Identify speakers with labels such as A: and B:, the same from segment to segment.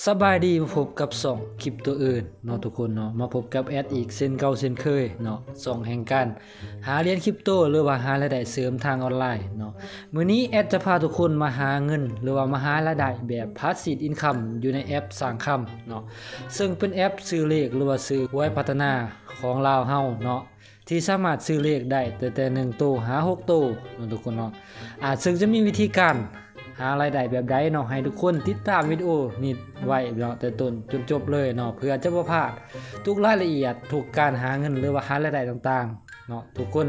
A: สบายดีมาพบกับส่องคลิปตัวอื่นเนาะทุกคนเนาะมาพบกับแอดอีกเช่นเก่าเช่นเคยเนาะส่องแห่งการหาเหรียญคริปโตหรือว่าหารายได้เสริมทางออนไลน์เนาะมื้อนี้แอดจะพาทุกคนมาหาเงินหรือว่ามาหารายได้แบบ Passive Income อยู่ในแอปสร้างคำเนาะซึ่งเป็นแอปซื้อเลขหรือว่าซื้อหวยพัฒนาของลาวเฮาเนาะที่สามารถซื้อเลขได้แต่1ตัวหา6ตัวเนาะทุกคนเนาะซึ่งจะมีวิธีการหารายได้แบบใดเนาะให้ทุกคนติดตามวิดีโอนี้ไว้เนาะแต่ต้นจนจบเลยเนาะเพื่อจะบ่พลาดทุกรายละเอียดทุกการหาเงินหรือว่าหารายได้ต่างๆเนาะทุกคน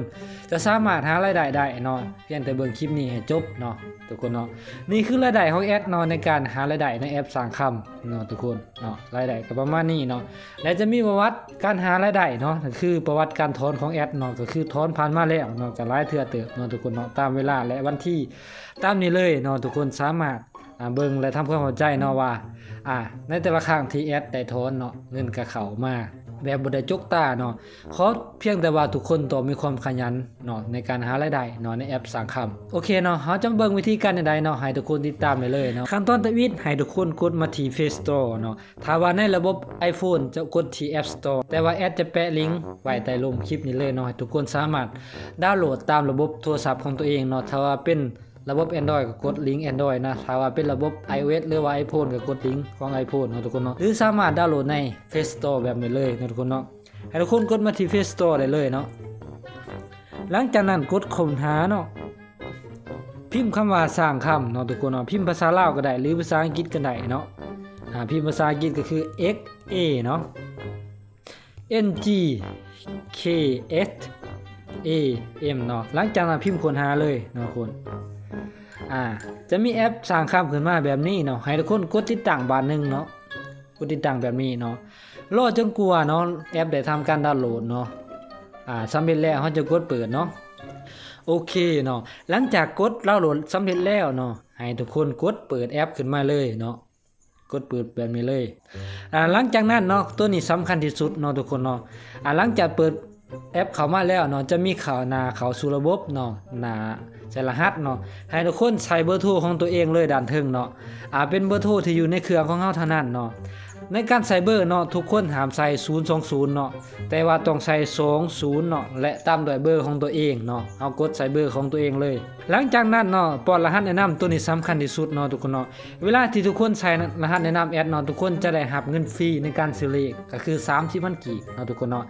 A: จะสามารถหารายได้ได้เนาะเพียงแต่เบิ่งคลิปนี้ให้จบเนาะทุกคนเนาะนี่คือรายได้ของแอดเนาะในการหารายได้ในแอปสร้างคำเนาะทุกคนเนาะรายได้ก็ประมาณนี้เนาะและจะมีประวัติการหารายได้เนาะก็คือประวัติการถอนของแอดเนาะก็คือถอนผ่านมาแล้วเนาะก็หลายเทื่อเติบเนาะทุกคนเนาะตามเวลาและวันที่ตามนี้เลยเนาะทุกคนสามารถเบิ่งและทำความเข้าใจเนาะว่าในแต่ละครั้งที่แอดได้ถอนเนาะเงินก็เข้ามาแบบบ่ได้จกตาเนาะขอเพียงแต่ว่าทุกคนต้องมีความขยันเนาะในการหารายได้เนาะในแอปสร้างคำโอเคเนาะเฮาจะเบิ่งวิธีการใดๆเนาะให้ทุกคนติดตามได้เลยเนาะขั้นตอนตะวิดให้ทุกคนกดมาที่ Play Store เนาะถ้าว่าในระบบ iPhone จะกดที่ App Store แต่ว่าแอดจะแปะลิงก์ไว้ใต้ร่มคลิปนี้เลยเนาะให้ทุกคนสามารถดาวน์โหลดตามระบบโทรศัพท์ของตัวเองเนาะถ้าว่าเป็นระบบ Android ก็กดลิงก์ Android นะถ้าว่าเป็นระบบ iOS หรือว่า iPhone ก็กดลิงก์ของ iPhone เนาะทุกคนเนาะหรือสามารถดาวน์โหลดใน Play Store แบบนี้เลยเนาะทุกคนเนาะให้ทุกคนกดมาที่ Play Store ได้เลยเนาะหลังจากนั้นกดค้นหาเนาะพิมพ์คำว่าสร้างคำเนาะทุกคนเนาะพิมพ์ภาษาลาวก็ได้หรือภาษาอังกฤษก็ได้เนาะพิมพ์ภาษาอังกฤษก็คือ X A เนาะ N G K S A M เนาะหลังจากนั้นพิมพ์ค้นหาเลยเนาะคนจะมีแอปสร้างคำขึ้นมาแบบนี้เนาะให้ทุกคนกดติดตั้งบาทนึงเนาะกดติดตั้งแบบนี้เนาะรอจนกว่าเนาะแอปได้ทำการดาวน์โหลดเนาะสำเร็จแล้วเราจะกดเปิดเนาะโอเคเนาะหลังจากกดดาวน์โหลดสำเร็จแล้วเนาะให้ทุกคนกดเปิดแอปขึ้นมาเลยเนาะกดเปิดแบบนี้เลยหลังจากนั้นเนาะตัวนี้สำคัญที่สุดเนาะทุกคนเนาะหลังจากเปิดแอปเข้ามาแล้วเนาะจะมีข่าวหน้าเข้าสู่ระบบเนาะหน้าใส่รหัสเนาะให้ทุกคนใส่เบอร์โทรของตัวเองเลยด้านถึงเนาะเป็นเบอร์โทรที่อยู่ในเครื่องของเฮาเท่านั้นเนาะในการใส่เบอร์เนาะทุกคนห้ามใส่020เนาะแต่ว่าต้องใส่20เนาะและตามด้วยเบอร์ของตัวเองเนาะเอากดใส่เบอร์ของตัวเองเลยหลังจากนั้นเนาะป้อนรหัสแนะนำตัวนี้สำคัญที่สุดเนาะทุกคนเนาะเวลาที่ทุกคนใส่รหัสแนะนำแอดเนาะทุกคนจะได้รับเงินฟรีในการซื้อเลขก็คือ30,000กีบเนาะทุกคนเนาะ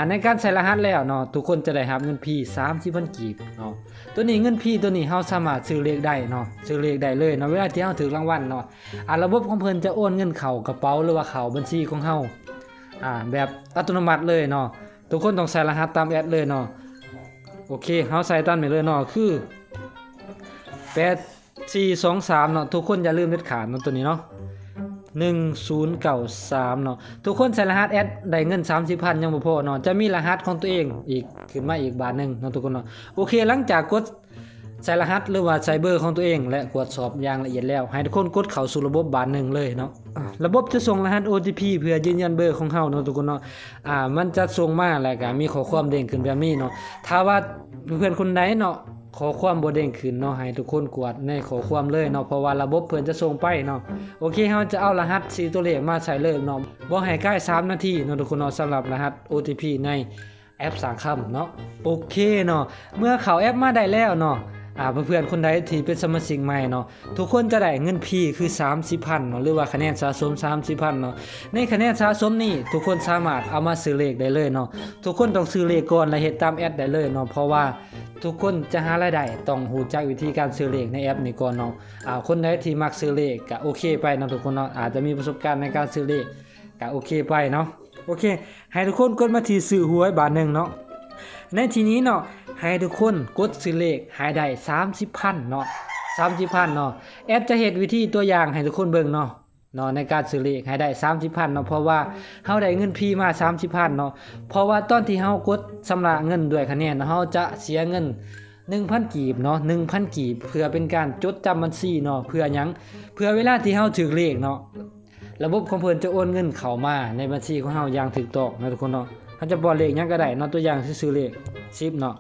A: ในการใส่รหัสแล้วเนาะทุกคนจะได้รับเงินฟรี30,000กีบเนาะตัวนี้เงินฟรีตัวนี้เฮาสามารถซื้อเลขได้เนาะซื้อเลขได้เลยเนาะเวลาที่เฮาถูกรางวัลเนาะระบบของเพิ่นจะโอนเงินเข้ากระเป๋าหรือว่าเข้าบัญชีของเฮาแบบอัตโนมัติเลยเนาะทุกคนต้องใส่รหัสตามแอดเลยเนาะโอเคเฮาใส่ตามนี้เลยเนาะคือ8423เนาะทุกคนอย่าลืมเด็ดขาดเนาะตัวนี้เนาะ1093เนาะทุกคนใส่รหัสแอดได้เงิน 30,000 ยังบ่พอเนาะจะมีรหัสของตัวเองอีกขึ้นมาอีกบาทนึงเนาะทุกคนเนาะโอเคหลังจากกดใส่รหัสหรือว่าใส่เบอร์ของตัวเองและตรวจสอบอย่างละเอียดแล้วให้ทุกคนกดเข้าสู่ระบบบาทนึงเลยเนาะระบบจะส่งรหัส OTP เพื่อยืนยันเบอร์ของเฮาเนาะทุกคนเนาะมันจะส่งมาแล้วก็มีข้อความเด้งขึ้นแบบนี้เนาะถ้าว่าเพื่อนคนใดเนาะขอความบ่เด้งขึ้นเนาะให้ทุกคนกดในขอความเลยเนาะเพราะว่าระบบเพิ่นจะส่งไปเนาะโอเคเฮาจะเอารหัส4ตัวเลขมาใส่เลยเนาะบ่ให้ใกล้3นาทีเนาะทุกคนเนาะสำหรับรหัส OTP ในแอปสร้างคำเนาะโอเคเนาะเมื่อเข้าแอปมาได้แล้วเนาะเพื่อนๆคนใดที่เป็นสมาชิกใหม่เนาะทุกคนจะได้เงินพีคือ30,000เนาะหรือว่าคะแนนสะสม30,000เนาะในคะแนนสะสมนี้ทุกคนสามารถเอามาซื้อเลขได้เลยเนาะทุกคนต้องซื้อเลขก่อนแล้วเฮ็ดตามแอดได้เลยเนาะเพราะว่าทุกคนจะหารายได้ต้องรู้จักวิธีการซื้อเลขในแอปนี้ก่อนเนาะคนใดที่มักซื้อเลขก็โอเคไปเนาะทุกคนเนาะอาจจะมีประสบการณ์ในการซื้อเลขก็โอเคไปเนาะโอเคให้ทุกคนกดมาที่ซื้อหวยบาทนึงเนาะในทีนี้เนาะให้ทุกคนกดซื้อเลขให้ได้30,000เนาะ30,000เนาะแอดจะเฮ็ดวิธีตัวอย่างให้ทุกคนเบิ่งเนาะในการซื้อเลขให้ได้30,000เนาะเพราะว่าเฮาได้เงินฟรีมา30,000เนาะเพราะว่าตอนที่เฮากดชำระเงินด้วยคะแนนเฮาจะเสียเงิน 1,000 กีบเนาะ 1,000 กีบเพื่อเป็นการจดจำบัญชีเนาะเพื่อหยังเพื่อเวลาที่เฮาถูกเลขเนาะระบบของเพิ่นจะโอนเงินเข้ามาในบัญชีของเฮาอย่างถูกต้องนะทุกคนเนาะเฮาจะบอกเลขหยังก็ได้เนาะตัวอย่างซื้อเลข10เนาะ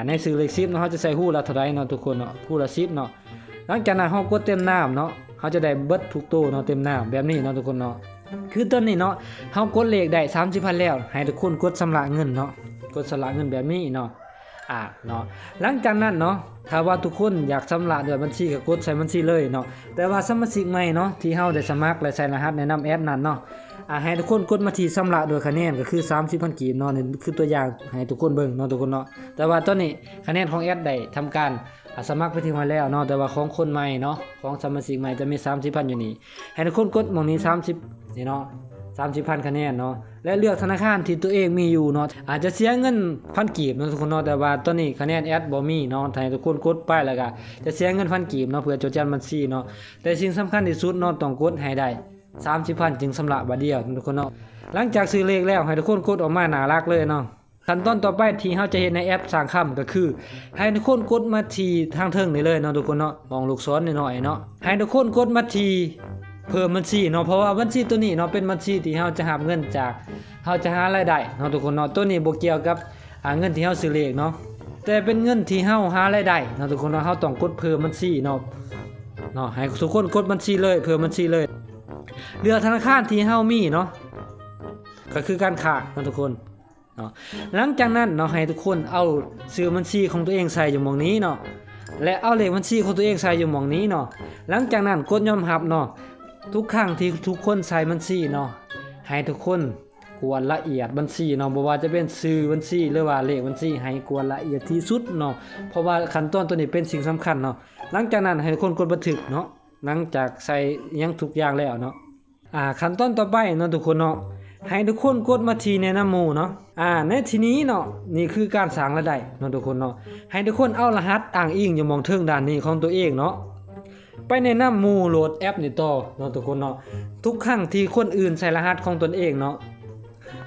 A: ในซื้อเลข10เนาะเฮาจะใส่ฮู้ละเท่าใดเนาะทุกคนเนาะฮู้ละ10เนาะหลังจากนั้นเฮากดเต็มน้ำเนาะ เฮาจะได้เบิดทุกโตเนาะเต็มหน้าแบบนี้เนาะทุกคนเนาะคือตอนนี้เนาะเฮากดเลขได้ 30,000 แล้วให้ทุกคนกดชำระเงินเนาะกดชำระเงินแบบนี้เนาะเนาะหลังจากนั้นเนาะถ้าว่าทุกคนอยากชำระด้วยบัญชีก็กดใส่บัญชีเลยเนาะแต่ว่าสมาชิกใหม่เนาะที่เฮาได้สมัครและใส่รหัสแนะนำแอดนั้นเนาะให้ทุกคนกดมาที่ชำระโดยคะแนนก็คือ 30,000 กีบเนาะนี่คือตัวอย่างให้ทุกคนเบิ่งเนาะทุกคนเนาะแต่ว่าตอนนี้คะแนนของแอดได้ทำการสมัครไปที่มาแล้วเนาะแต่ว่าของคนใหม่เนาะของสมาชิกใหม่จะมี 30,000 อยู่นี่ให้ทุกคนกดหม่องนี้30นี่เนาะ30,000 คะแนนเนาะและเลือกธนาคารที่ตัวเองมีอยู่เนาะอาจจะเสียเงิน1,000 กีบเนาะทุกคนเนาะแต่ว่าตอนนี้คะแนนแอดบ่มีเนาะให้ทุกคนกดไปแล้วก็จะเสียเงิน1,000 กีบเนาะเพื่อจดจำบัญชีเนาะแต่สิ่งสำคัญที่สุดเนาะต้องกดให้ได้ 30,000 จึงชำระบัดเดียวทุกคนเนาะหลังจากซื้อเลขแล้วให้ทุกคนกดออกมาน่ารักเลยเนาะขั้นตอนต่อไปที่เฮาจะเฮ็ดในแอปสร้างคำก็คือให้ทุกคนกดมาที่ทางเทิงนี่เลยเนาะทุกคนเนาะมองลูกศรน้อยๆเนาะให้ทุกคนกดมาที่เพิ่มบัญชีเนาะเพราะว่าบัญชีตัวนี้เนาะเป็นบัญชีที่เฮาจะหาเงินจากเฮาจะหารายได้เนาะทุกคนเนาะตัวนี้บ่เกี่ยวกับเงินที่เฮาซื้อเลขเนาะแต่เป็นเงินที่เฮาหารายได้เนาะทุกคนเนาะเฮาต้องกดเพิ่มบัญชีเนาะให้ทุกคนกดบัญชีเลยเพิ่มบัญชีเลยเลือกธนาคารที่เฮามีเนาะก็คือการค้าเนาะทุกคนเนาะหลังจากนั้นเนาะให้ทุกคนเอาชื่อบัญชีของตัวเองใส่อยู่หม่องนี้เนาะและเอาเลขบัญชีของตัวเองใส่อยู่หม่องนี้เนาะหลังจากนั้นกดยอมรับเนาะทุกครั้งที่ทุกคนใส่บัญชีเนาะให้ทุกคนกวนละเอียดบัญชีเนาะบ่ว่าจะเป็นชื่อบัญชีหรือว่าเลขบัญชีให้กวนละเอียดที่สุดเนาะเพราะว่าขั้นตอนตัวนี้เป็นสิ่งสำคัญเนาะหลังจากนั้นให้ทุกคนกดบันทึกเนาะหลังจากใส่หยังทุกอย่างแล้วเนาะขั้นตอนต่อไปเนาะทุกคนเนาะให้ทุกคนกดมาที่แนะนำหมู่เนาะในทีนี้เนาะนี่คือการสร้างรายได้เนาะทุกคนเนาะให้ทุกคนเอารหัสอ้างอิงอยู่มองเทิงด้านนี้ของตัวเองเนาะไปแนะนำหมู่โหลดแอปนี่ต่อเนาะทุกคนเนาะทุกครั้งที่คนอื่นใส่รหัสของตนเองเนาะ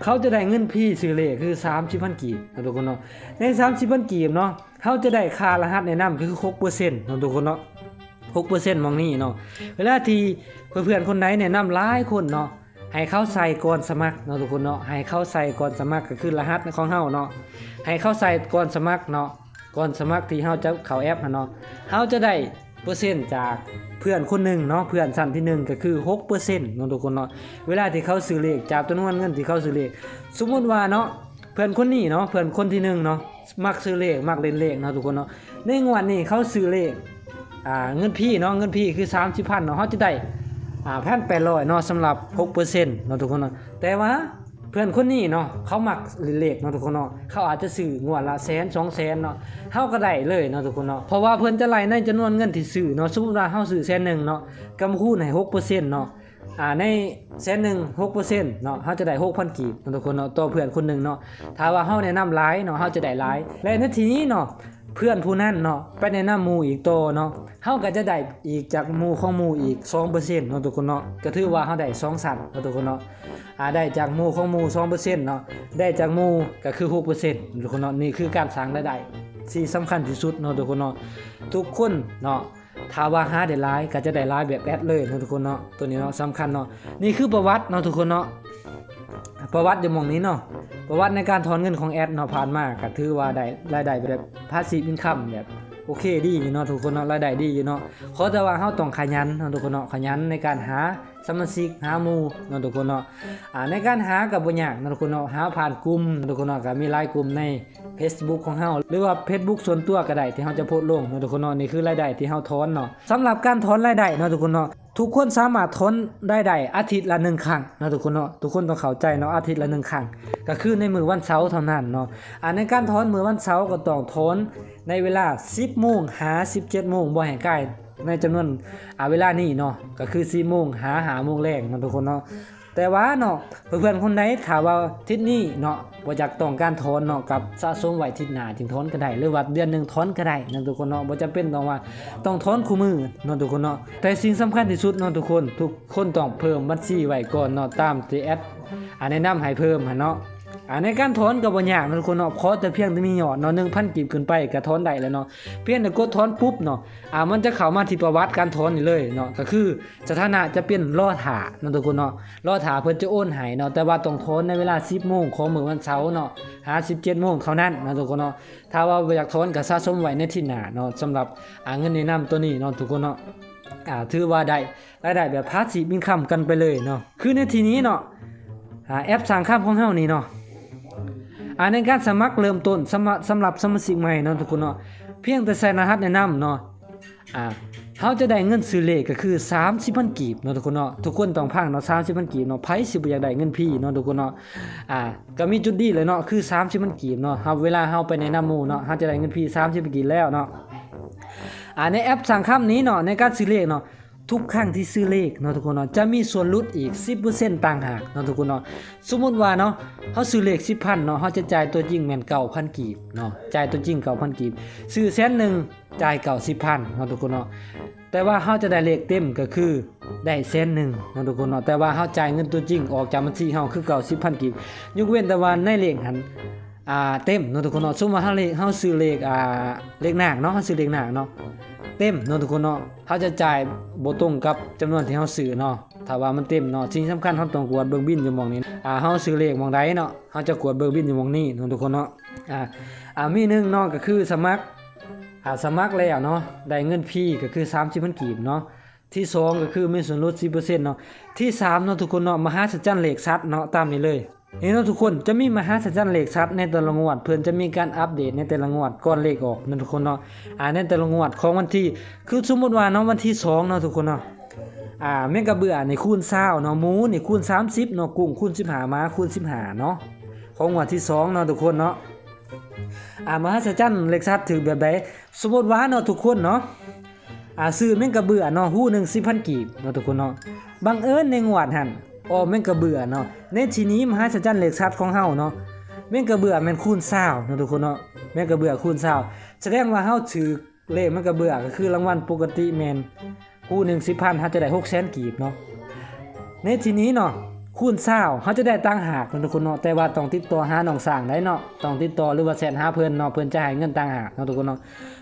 A: เขาจะได้เงินพี่ซื้อเลขคือ 30,000 กีบเนาะทุกคนเนาะใน 30,000 กีบเนาะเขาจะได้ค่ารหัสแนะนำคือ 6% เนาะทุกคนเนาะ 6% มองนี่เนาะเวลาที่เพื่อนๆคนไหนแนะนำหลายคนเนาะให้เขาใส่ก่อนสมัครเนาะทุกคนเนาะให้เขาใส่ก่อนสมัครก็คือรหัสของเฮาเนาะให้เขาใส่ก่อนสมัครเนาะก่อนสมัครที่เฮาจะเข้าแอปเนาะเฮาจะได้เปอร์เซ็นต์จากเพื่อนคนหนึ่งเนาะเพื่อนชั้นที่1ก็คือ 6% เนาะทุกคนเนาะเวลาที่เขาซื้อเลขจากจำนวนเงินที่เขาซื้อเลขสมมุติว่าเนาะเพื่อนคนนี้เนาะเพื่อนคนที่1เนาะมักซื้อเลขมักเล่นเลขเนาะทุกคนเนาะในงวดนี้เขาซื้อเลขเงินพี่เนาะเงินพี่คือ 30,000 เนาะเฮาจะได้1,800 เนาะสำหรับ 6% เนาะทุกคนเนาะแต่ว่าเพื่อนคนนี้เนาะเขามักเลขเนาะทุกคนเนาะเขาอาจจะซื้องวดละแสน2แสนเนาะเฮาก็ได้เลยเนาะทุกคนเนาะเพราะว่าเพิ่นจะไล่ในจำนวนเงินที่ซื้อเนาะสมมุติว่าเฮาซื้อแสนนึงเนาะกำคูณให้ 6% เนาะในแสนนึง 6% เนาะเฮาจะได้ 6,000 กีบเนาะทุกคนเนาะต่อเพื่อนคนนึงเนาะถ้าว่าเฮาแนะนำหลายเนาะเฮาจะได้หลายและในทีนี้เนาะเพื่อนผู้นั้นเนาะไปแนะนำหมู่อีกโตเนาะเฮาก็จะได้อีกจากหมู่ของหมู่อีก 2% เนาะทุกคนเนาะก็ถือว่าเฮาได้2ชั้นเนาะทุกคนเนาะได้จากหมู่ของหมู่ 2% เนาะได้จากหมู่ก็คือ 6% ทุกคนเนาะนี่คือการสร้างรายได้ที่สำคัญที่สุดเนาะทุกคนเนาะทุกคนเนาะถ้าว่าหาได้หลายก็จะได้หลายแบบแอดเลยเนาะทุกคนเนาะตัวนี้เนาะสำคัญเนาะนี่คือประวัติเนาะทุกคนเนาะประวัติอยู่หม่องนี้เนาะประวัติในการถอนเงินของแอดเนาะผ่านมาก็ถือว่าได้รายได้แบบพาสซีฟอินคัมแบบโอเคดีอยู่เนาะทุกคนเนาะรายได้ดีอยู่เนาะขอแต่ว่าเฮาต้องขยันเนาะทุกคนเนาะขยันในการหาสมาชิกหาหมู่เนาะทุกคนเนาะในการหาก็บ่ยากเนาะทุกคนเนาะหาผ่านกลุ่มทุกคนเนาะก็มีหลายกลุ่มใน Facebook ของเฮาหรือว่า Facebook ส่วนตัวก็ได้ที่เฮาจะโพสต์ลงเนาะทุกคนเนาะนี่คือรายได้ที่เฮาถอนเนาะสำหรับการถอนรายได้เนาะทุกคนเนาะทุกคนสามารถถอนได้อาทิตย์ละ1ครั้งเนาะทุกคนเนาะทุกคนต้องเข้าใจเนาะอาทิตย์ละ1ครั้งก็คือในมื้อวันเสาร์เท่านั้นเนาะในการถอนมื้อวันเสาร์ก็ต้องถอนในเวลา 10:00 นหา 17:00 นบ่ให้ใกล้ในจำนวนเวลานี้เนาะก็คือ 4:00 นหา 5:00 นแรงเนาะทุกคนเนาะแต่ว่าเนาะเพื่อนๆคนใดถ้าว่าทิศนี้เนาะบ่อยากต้องการถอนเนาะกับสะสมไว้ทิศหน้าจึงถอนก็ได้หรือว่าเดือนนึงถอนก็ได้เนาะทุกคนเนาะบ่จำเป็นต้องว่าต้องถอนคู่มือเนาะทุกคนเนาะแต่สิ่งสำคัญที่สุดเนาะทุกคนต้องเพิ่มบัญชีไว้ก่อนเนาะตามที่แอดแนะนำให้เพิ่มหั่นเนาะในการถอนก็บ่ยากเนาะทุกคนเนาะขอแต่เพียงแต่มียอดเนาะ 1,000 กีบขึ้นไปก็ถอนได้แล้วเนาะเพียงแต่กดถอนปุ๊บเนาะมันจะเข้ามาที่ประวัติการถอนนี่เลยเนาะก็คือสถานะจะเป็นรอท่าเนาะทุกคนเนาะรอท่าเพิ่นจะโอนให้เนาะแต่ว่าต้องถอนในเวลา 10:00 นของมื้อวันเสาร์เนาะหา 17:00 นเท่านั้นเนาะทุกคนเนาะถ้าว่าบ่อยากถอนก็สะสมไว้ในที่หน้าเนาะสำหรับเงินแนะนำตัวนี้เนาะทุกคนเนาะ ถือว่าได้รายได้แบบ passive income กันไปเลยเนาะคือในทีนี้เนาะแอปสร้างค่าของเฮานี่เนาะในการสมัครเริ่มต้นสำหรับสมาชิกใหม่เนาะทุกคนเนาะเพียงแต่ใส่รหัสแนะนำเนาะเฮาจะได้เงินซื้อเลขก็คือ 30,000 กีบเนาะทุกคนเนาะทุกคนต้องพังเนาะ 30,000 กีบเนาะไผสิบ่อยากได้เงินพี่เนาะทุกคนเนาะก็มีจุดดีเลยเนาะคือ 30,000 กีบเนาะเวลาเฮาไปแนะนำหมู่เนาะเฮาจะได้เงินพี่ 30,000 กีบแล้วเนาะในแอปสั่งคำนี้เนาะในการซื้อเลขเนาะทุกครั้งที่ซื้อเลขเนาะทุกคนเนาะจะมีส่วนลดอีก 10% ต่างหากเนาะทุกคนเนาะสมมุติว่าเนาะเฮาซื้อเลข 10,000 เนาะเฮาจะจ่ายตัวจริงแม่น 9,000 กีบเนาะจ่ายตัวจริง 9,000 กีบซื้อ100,000จ่าย 90,000 เนาะทุกคนเนาะแต่ว่าเฮาจะได้เลขเต็มก็คือได้100,000 เนาะทุกคนเนาะแต่ว่าเฮาจ่ายเงินตัวจริงออกจากบัญชีเฮาคือ 90,000 กีบยกเว้นแต่ว่าในเลขหันเต็มเนาะทุกคนเนาะสมมุติว่าเฮาซื้อเลขเลขหน้าเนาะเฮาซื้อเลขหน้าเนาะเต็มเนาะทุกคนเนาะเฮาจะจ่ายบ่ตรงกับจำนวนที่เฮาซื้อเนาะถ้าว่ามันเต็มเนาะสิ่งสำคัญเฮาต้องกวดเบิ่งบิลอยู่หม่องนี้เฮาซื้อเลขหม่องใดเนาะเฮาจะกวดเบิ่งบิลอยู่หม่องนี้เนาะทุกคนเนาะมีหนึ่งเนาะก็คือสมัครแล้วเนาะได้เงินฟรีก็คือ 30,000 กีบเนาะที่2ก็คือมีส่วนลด 10% เนาะที่3เนาะทุกคนเนาะมหาสัจจรรย์เลขสัตว์เนาะตามนี้เลยนี่เนาะทุกคนจะมีมหาสัจจรรย์เลขสัตว์ในแต่ละงวดเพิ่นจะมีการอัปเดตในแต่ละงวดก่อนเลขออกเนาะทุกคนเนาะในแต่ละงวดของวันที่คือสมมุติว่าเนาะวันที่2เนาะทุกคนเนาะแม่งกระเบื่อนี่คูณ20เนาะหมูนี่คูณ30เนาะกุ้งคูณ15ม้าคูณ15เนาะของงวดที่2เนาะทุกคนเนาะมหัศจรรย์เลขสัตว์ถือแบบใดสมมุติว่าเนาะทุกคนเนาะซื้อแม่งกระเบื่อเนาะฮู้นึง 10,000 กีบเนาะทุกคนเนาะบังเอิญในงวดหั่นแม่งกระเบื่อเนาะในทีนี้มหัศจรรย์เลขสัตว์ของเฮาเนาะแม่งกระเบื่อแม่นคูณ20เนาะทุกคนเนาะแม่งกระเบื่อคูณ20แสดงว่าเฮาถือเลขแม่งกระเบื่อก็คือรางวัลปกติแม่นฮู้นึง 10,000 เฮาจะได้ 600,000 กีบเนาะในทีนี้เนาะคูณ20เฮาจะได้ตังหากเนาะทุกคนเนาะแต่ว่าต้องติดต่อหาน้องสร้างได้เนาะต้องติดต่อหรือว่าแชทหาเพิ่นเนาะเพิ่นจะให้เงินตังหากเนาะทุกคนเนาะ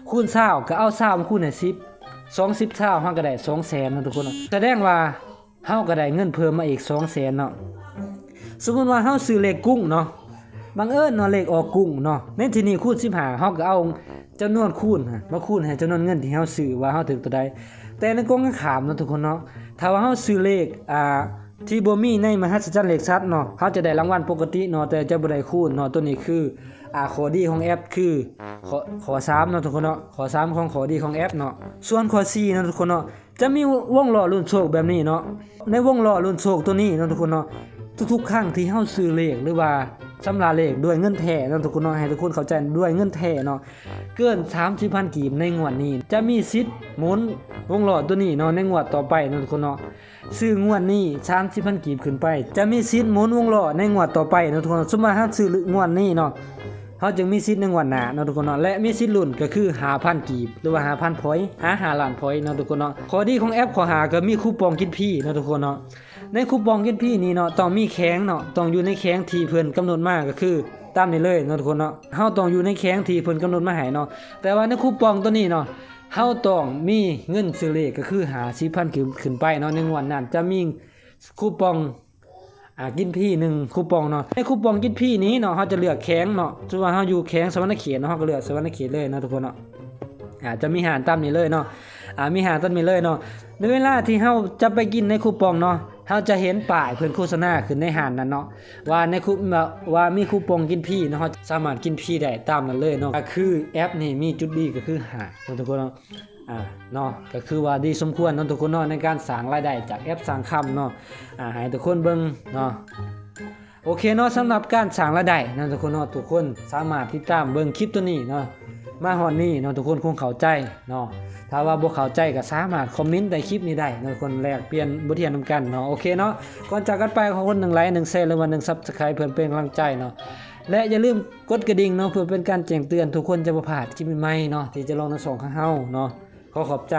A: คูณ20ก็เอา20มาคูณให้10 20เท่าเฮาก็ได้ 200,000 เนาะทุกคนเนาะแสดงว่าเฮาก็ได้เงินเพิ่มมาอีก 200,000 เนาะสมมุติว่าเฮาซื้อเลขกุ้งเนาะบังเอิญเนาะเลขออกกุ้งเนาะในที่นี้คูณ15เฮาก็เอาจำนวนคูณมาคูณให้จำนวนเงินที่เฮาซื้อว่าเฮาถึงตัวใดแต่ในกงข้ามเนาะทุกคนเนาะถ้าว่าเฮาซื้อเลขที่บ่มีในมหัศจรรย์เลขสัตว์เนาะเฮาจะได้รางวัลปกติเนาะแต่จะบ่ได้คูณเนาะตัวนี้คือข้อดีของแอปคือข้อ3เนาะทุกคนเนาะข้อ3ของข้อดีของแอปเนาะส่วนข้อ4เนาะทุกคนเนาะจะมีวงล้อลุ้นโชคแบบนี้เนาะในวงล้อลุ้นโชคตัวนี้เนาะทุกคนเนาะทุกๆครั้งที่เฮาซื้อเลขหรือว่าชำระเลขด้วยเงินแท้เนาะทุกคนเนาะให้ทุกคนเข้าใจด้วยเงินแท้เนาะเกิน 30,000 กีบในงวดนี้จะมีสิทธิ์หมุนวงล้อตัวนี้เนาะในงวดต่อไปเนาะทุกคนเนาะซื้องวดนี้ 30,000 กีบขึ้นไปจะมีสิทธิ์หมุนวงล้อในงวดต่อไปเนาะทุกคนสมมุติว่าเฮาซื้องวดนี้เนาะเฮาจึงมีสิทธิ์ในงวดหน้าเนาะทุกคนเนาะและมีสิทธิ์ลุ้นก็คือ 5,000 กีบหรือว่า 5,000 พอยต์5ล้านพอยต์เนาะทุกคนเนาะข้อดีของแอปข้อหาก็มีคูปองกินพี่เนาะทุกคนเนาะในคูปองกินพี่นี้เนาะต้องมีแข้งเนาะต้องอยู่ในแข้งที่เพิ่นกำหนดมาก็คือตามนี้เลยเนาะทุกคนเนาะเฮาต้องอยู่ในแข้งที่เพิ่นกำหนดมาให้เนาะแต่ว่าในคูปองตัวนี้เนาะเฮาต้องมีเงินซื้อเลขก็คือ50,000ขึ้นไปเนาะในงวดนั้นจะมีคูปองกินพี่1คูปองเนาะในคูปองกินพี่นี้เนาะเฮาจะเลือกแข้งเนาะสมมุติว่าเฮาอยู่แข้งสวรรณเขตเนาะเฮาก็เลือกสวรรณเขตเลยเนาะทุกคนเนาะจะมีหารตามนี้เลยเนาะมีหารตามนี้เลยเนาะในเวลาที่เฮาจะไปกินในคูปองเนาะเฮาจะเห็นป้ายเพิ่นโฆษณาขึ้นในหารนั้นเนาะว่าในว่ามีคูปองกินพี่เนาะเฮาสามารถกินพี่ได้ตามนั้นเลยเนาะก็คือแอปนี่มีจุดดีก็คือหาเนาะทุกคนเนาะเนาะก็คือว่าดีสมควรเนาะทุกคนเนาะในการสร้างรายได้จากแอปสร้างคำเนาะให้ทุกคนเบิ่งเนาะโอเคเนาะสำหรับการสร้างรายได้เนาะทุกคนเนาะทุกคนสามารถติดตามเบิ่งคลิปตัวนี้เนาะมาฮอดนี้เนาะทุกคนคงเข้าใจเนาะถ้าว่าบ่เข้าใจก็สามารถคอมเมนต์ใต้คลิปนี้ได้เนาะคนแลกเปลี่ยนบทเรียนนำกันเนาะโอเคเนาะก่อนจากกันไปขอคน1ไลค์1แชร์หรือว่า1 Subscribe เพื่อเป็นกำลังใจเนาะและอย่าลืมกดกระดิ่งเนาะเพื่อเป็นการแจ้งเตือนทุกคนจะบ่พลาดคลิปใหม่ๆเนาะที่จะลงในช่องของเฮาเนาะขอบใจ